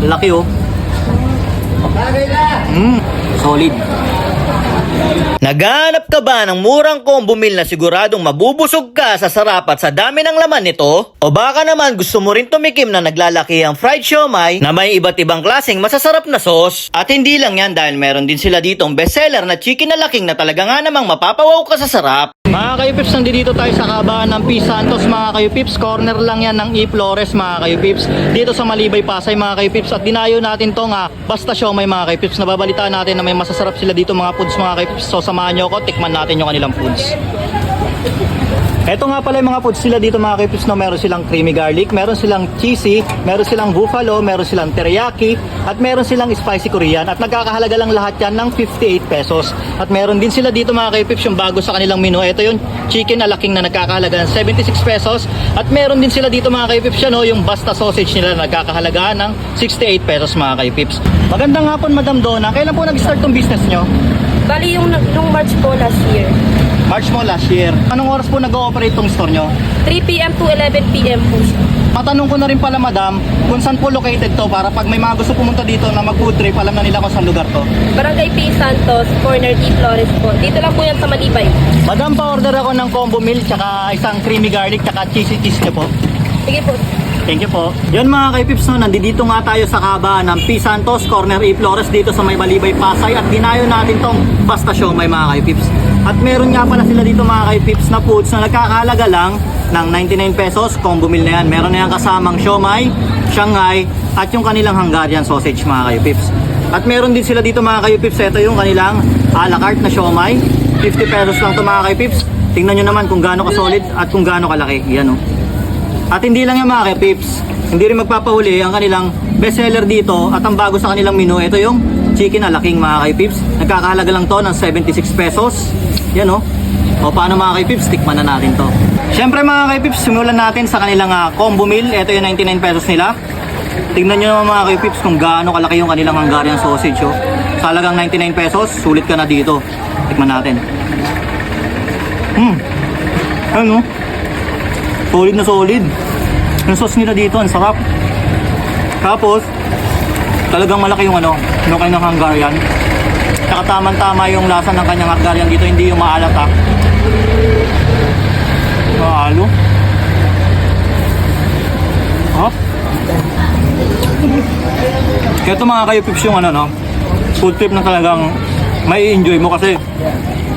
Laki oh. Solid. Naghahanap ka ba ng murang combo meal na siguradong mabubusog ka sa sarap at sa dami ng laman nito? O baka naman gusto mo rin tumikim na naglalaki ang fried siomai na may iba't ibang klaseng masasarap na sauce? At hindi lang yan dahil meron din sila ditong bestseller na chicken na laking na talaga nga namang mapapawaw ka sa sarap. Mga kayupips, nandito tayo sa kabahan ng P. Santos mga kayupips. Corner lang yan ng E. Flores mga kayupips. Dito sa Malibay, Pasay mga kayupips. At dinayo natin to nga basta siomai mga kayupips. Nababalitaan natin na may masasarap sila dito mga foods mga kayupips. So samahan nyo ako, tikman natin yung kanilang foods. Ito nga pala yung mga foods sila dito mga kayupips. No? Meron silang creamy garlic, meron silang cheesy, meron silang buffalo, meron silang teriyaki, at meron silang spicy Korean. At nagkakahalaga lang lahat yan ng 58 pesos. At meron din sila dito mga kayupips yung bago sa kanilang menu. Ito yung chicken alaking na nagkakahalaga ng 76 pesos. At meron din sila dito mga kayupips yan, no? Yung basta sausage nila na nagkakahalaga ng 68 pesos mga kayupips. Magandang hapon Madam Donna. Kailan po nag-start tong business nyo? Bali yung March po last year. March mo last year. Anong oras po nag-ooperate tong store nyo? 3 p.m. to 11 p.m. po siya. Matanong ko na rin pala madam, kung saan po located to para pag may mga gusto pumunta dito na mag-food trip, alam na nila kung saan lugar to. Barangay P. Santos, corner E. Flores po. Dito lang po yan sa Malibay. Madam, pa-order ako ng combo meal, tsaka isang creamy garlic, tsaka cheesy cheese nyo po. Sige po. Thank you po. Yan mga kaypips, no, nandito nga tayo sa kabahan ng P. Santos, corner E. Flores dito sa may Malibay, Pasay. At dinayo natin tong basta siomai mga kaypips. At meron nga pala sila dito mga kaypips na foods na nagkakahalaga lang ng 99 pesos. Combo meal na yan. Meron na yan kasamang siomai, shanghai, at yung kanilang Hungarian sausage mga kaypips. At meron din sila dito mga kaypips. Ito yung kanilang a la carte na siomai. 50 pesos lang to mga kaypips. Tingnan nyo naman kung gaano ka-solid at kung gaano kalaki. Yan o. At hindi lang yung mga kaypips, hindi rin magpapahuli ang kanilang bestseller dito at ang bago sa kanilang menu, ito yung chicken na laking mga kaypips. Nagkakahalaga lang to ng 76 pesos. Yan o. O paano mga kaypips, tikman na natin to. Syempre mga kaypips, simulan natin sa kanilang combo meal. Ito yung 99 pesos nila. Tingnan nyo naman mga kaypips kung gaano kalaki yung kanilang Hungarian sausage. Oh. Sa halagang 99 pesos, sulit ka na dito. Tikman natin. Ano? Solid na solid. Yung sauce nila dito, ang sarap. Tapos, talagang malaki yung yung kanyang Hungarian. Saka tamang-tama yung lasa ng kanyang Hungarian dito, hindi yung maalat ha. Mahalo. Hop. Kaya ito mga kayupips yung food trip na talagang may enjoy mo kasi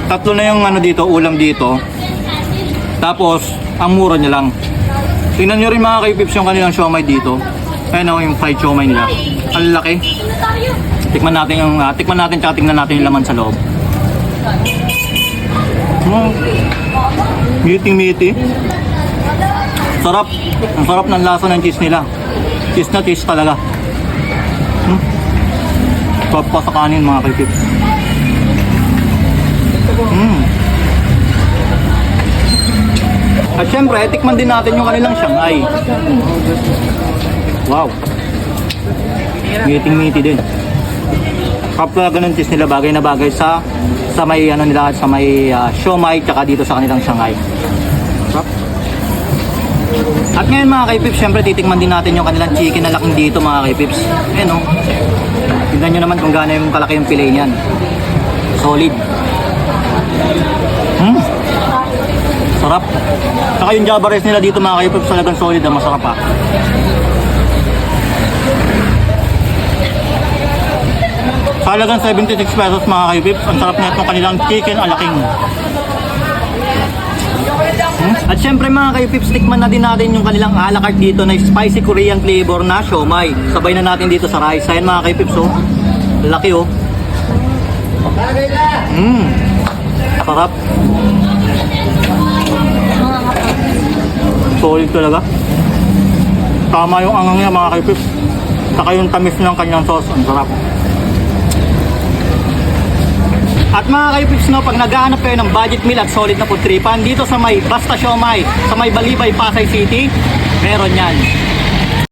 tatlo na yung dito, ulam dito. Tapos, ang mura niya lang. Tingnan nyo rin mga kayupips yung kanilang siomai dito. Ayan o, yung fried siomai nila. Ang laki. Tikman natin tsaka tingnan natin yung laman sa loob. Meaty. Sarap. Ang sarap ng lasa ng cheese nila. Cheese na cheese talaga. Sarap pa sa kanin mga kayupips. At syempre, tikman din natin yung kanilang shanghai. Wow. Meaty din. Kapag ganun cheese nila, bagay na bagay sa may nila, sa may siomai tsaka dito sa kanilang shanghai. Sarap. At ngayon mga kaypips, syempre titikman din natin yung kanilang chicken na laking dito mga kaypips. Ayan o. Tignan nyo naman kung gaano yung kalaki yung fillet niyan. Solid. Sarap. Saka yung java rice nila dito mga kaypips talagang solid na masarap ha. Sa halagang 76 pesos mga kaypips, ang sarap na itong kanilang chicken alaking. At syempre mga kaypips, tikman na din natin yung kanilang a la carte dito na spicy Korean flavor na siomai. Sabay na natin dito sa rice. Ayan mga kaypips oh. Laki oh. Sarap. Solid talaga. Tama yung angang niya mga kaypips. Saka yung tamis ng kanyang sauce. Ang sarap. At mga kaypips, pag naghahanap kayo ng budget meal at solid na food tripan dito sa may Basta Siomai, sa may Malibay, Pasay City, meron yan.